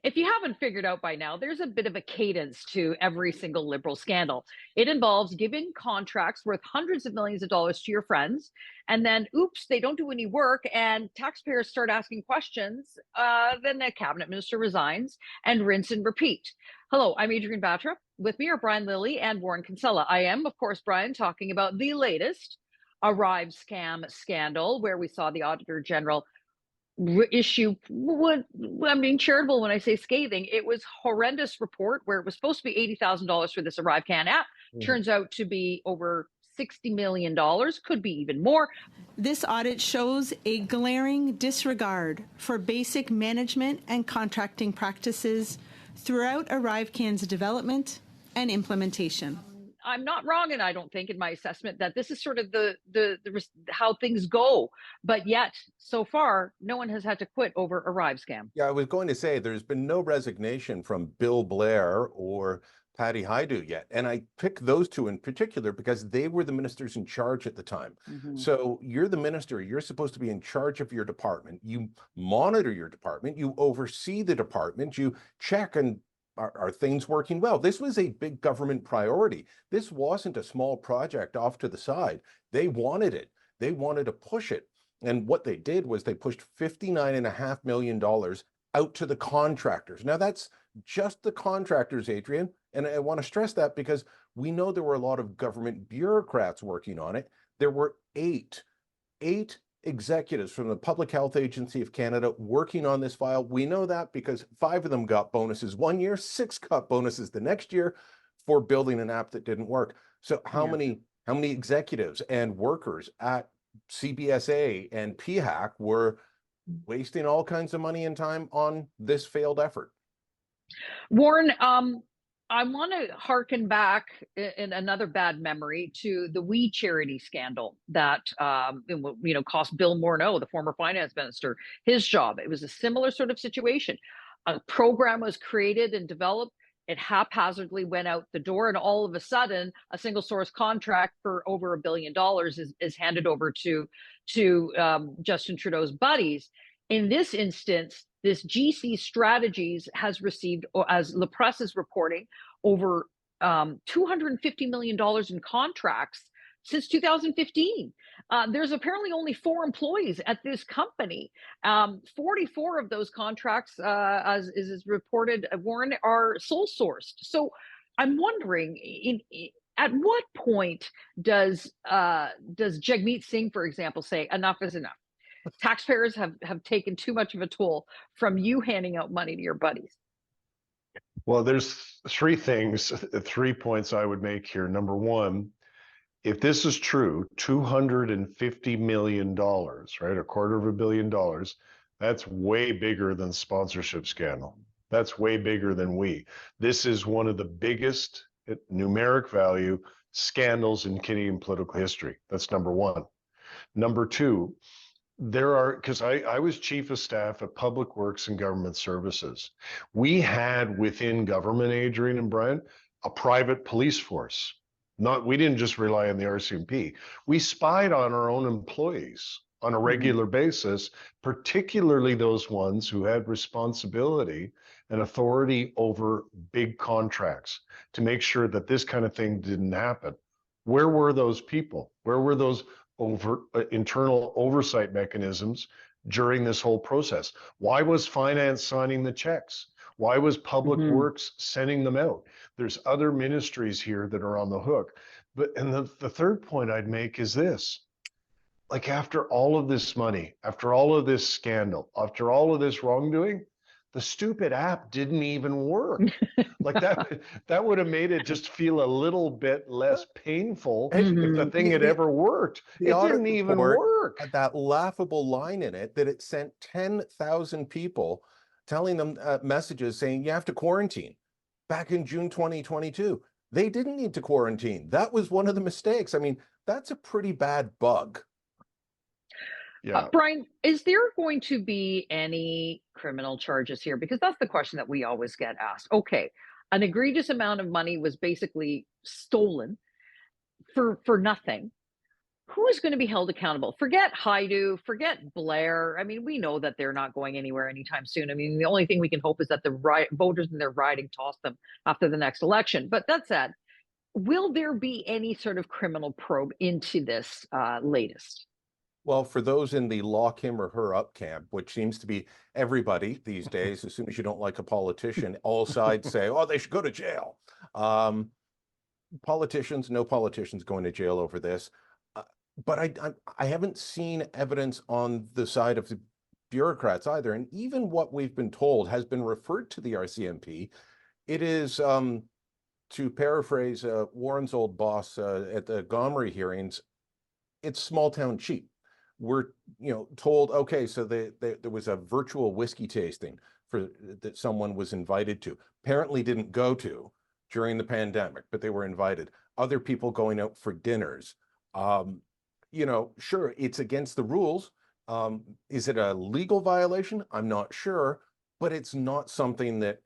If you haven't figured out by now, there's a bit of a cadence to every single Liberal scandal. It involves giving contracts worth hundreds of millions of dollars to your friends, and then, oops, they don't do any work, and taxpayers start asking questions. Then the cabinet minister resigns, and rinse and repeat. Hello, I'm Adrienne Batra. With me are Brian Lilley and Warren Kinsella. I am, of course, Brian, talking about the latest Arrive scam scandal, where we saw the Auditor General issue what I'm being charitable when I say scathing. It was horrendous report where it was supposed to be $80,000 for this Arrive Can app. Turns out to be over $60 million, could be even more. This audit shows a glaring disregard for basic management and contracting practices throughout Arrive Can's development and implementation. I'm not wrong, and I don't think in my assessment that this is sort of the how things go. But yet, so far, no one has had to quit over Arrive scam. Yeah, I was going to say there's been no resignation from Bill Blair or Patty Hajdu yet. And I pick those two in particular because they were the ministers in charge at the time. So you're the minister, you're supposed to be in charge of your department. You monitor your department, you oversee the department, you check and are things working well? This was a big government priority. This wasn't a small project off to the side. They wanted it. They wanted to push it. And what they did was they pushed $59.5 million out to the contractors. Now that's just the contractors, Adrienne. And I want to stress that because we know there were a lot of government bureaucrats working on it. There were eight executives from the Public Health Agency of Canada working on this file. We know that because 5 of them got bonuses one year, 6 got bonuses the next year for building an app that didn't work. So how many executives and workers at CBSA and PHAC were wasting all kinds of money and time on this failed effort? Warren, I want to harken back in another bad memory to the We Charity scandal that cost Bill Morneau, the former finance minister, his job. It was a similar sort of situation. A program was created and developed. It haphazardly went out the door, and all of a sudden, a single source contract for over $1 billion is handed over to Justin Trudeau's buddies. In this instance, this GC Strategies has received, as La Presse is reporting, over $250 million in contracts since 2015. There's apparently only 4 employees at this company. 44 of those contracts, as is reported, Warren, are sole sourced. So I'm wondering, at what point does Jagmeet Singh, for example, say enough is enough? Taxpayers have taken too much of a toll from you handing out money to your buddies. Well, there's 3 points I would make here. Number one, if this is true, $250 million, right, $250 million, that's way bigger than sponsorship scandal. That's way bigger than This is one of the biggest numeric value scandals in Canadian political history. That's number one. Number two, because I was chief of staff at Public Works and Government Services. We had within government, Adrienne and Brian, a private police force. We didn't just rely on the RCMP. We spied on our own employees on a regular basis, particularly those ones who had responsibility and authority over big contracts to make sure that this kind of thing didn't happen. Where were those people? Where were those internal oversight mechanisms during this whole process? Why was finance signing the checks? Why was Public Works sending them out? There's other ministries here that are on the hook. And the third point I'd make is this. Like, after all of this money, after all of this scandal, after all of this wrongdoing, the stupid app didn't even work. Like that would have made it just feel a little bit less painful if the thing had ever worked. It didn't even work. That laughable line in it that it sent 10,000 people telling them messages saying you have to quarantine back in June 2022. They didn't need to quarantine. That was one of the mistakes. I mean, that's a pretty bad bug. Yeah. Brian, is there going to be any criminal charges here? Because that's the question that we always get asked. Okay, an egregious amount of money was basically stolen for nothing. who is going to be held accountable? Forget Haidu, forget Blair. I mean, we know that they're not going anywhere anytime soon. I mean, the only thing we can hope is that the voters in their riding toss them after the next election. But that said, will there be any sort of criminal probe into this latest? Well, for those in the lock him or her up camp, which seems to be everybody these days, as soon as you don't like a politician, all sides say, oh, they should go to jail. Politicians, no politicians going to jail over this. But I haven't seen evidence on the side of the bureaucrats either. And even what we've been told has been referred to the RCMP. It is, to paraphrase Warren's old boss at the Gomery hearings, it's small town cheap. We're told, okay, so there was a virtual whiskey tasting that someone was invited to, apparently didn't go to during the pandemic, but they were invited. Other people going out for dinners. Sure, it's against the rules. Is it a legal violation? I'm not sure, but it's not something that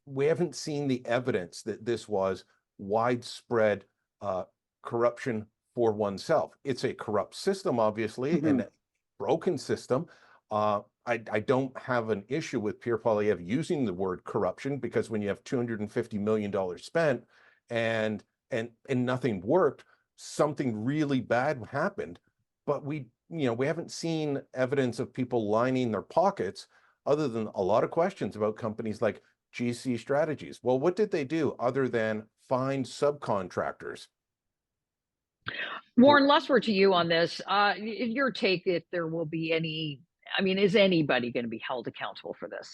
we haven't seen the evidence that this was widespread corruption for oneself. It's a corrupt system, obviously, and a broken system. I don't have an issue with Pierre Poilievre using the word corruption, because when you have $250 million spent and nothing worked, something really bad happened. But we haven't seen evidence of people lining their pockets, other than a lot of questions about companies like GC Strategies. Well, what did they do other than find subcontractors? Warren, last word to you on this. Your take, if there will be any, I mean, is anybody going to be held accountable for this?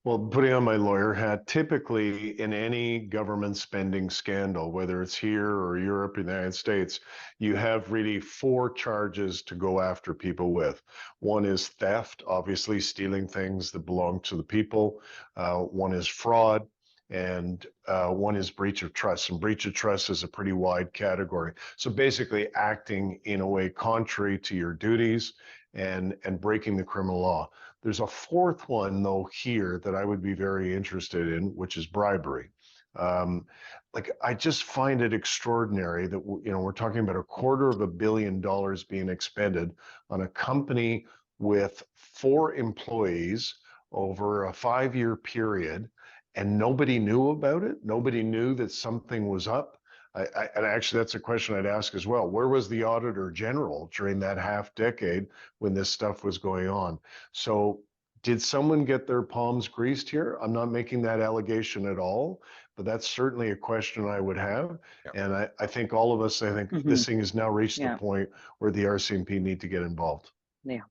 Well, putting on my lawyer hat, typically in any government spending scandal, whether it's here or Europe or the United States, you have really 4 charges to go after people with. One is theft, obviously stealing things that belong to the people. One is fraud. And one is breach of trust. And breach of trust is a pretty wide category. So basically acting in a way contrary to your duties and breaking the criminal law. There's a 4th one, though, here that I would be very interested in, which is bribery. I just find it extraordinary that, we're talking about $250 million being expended on a company with 4 employees over a 5-year period, and nobody knew about it. Nobody knew that something was up. And actually, that's a question I'd ask as well. Where was the Auditor General during that half decade when this stuff was going on? So did someone get their palms greased here? I'm not making that allegation at all, but that's certainly a question I would have. Yeah. And I think all of us, this thing has now reached the point where the RCMP need to get involved. Yeah.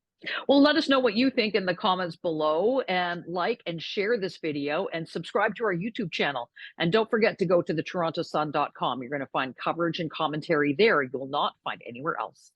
Well, let us know what you think in the comments below, and like and share this video and subscribe to our YouTube channel. And don't forget to go to the TorontoSun.com. You're going to find coverage and commentary there you will not find anywhere else.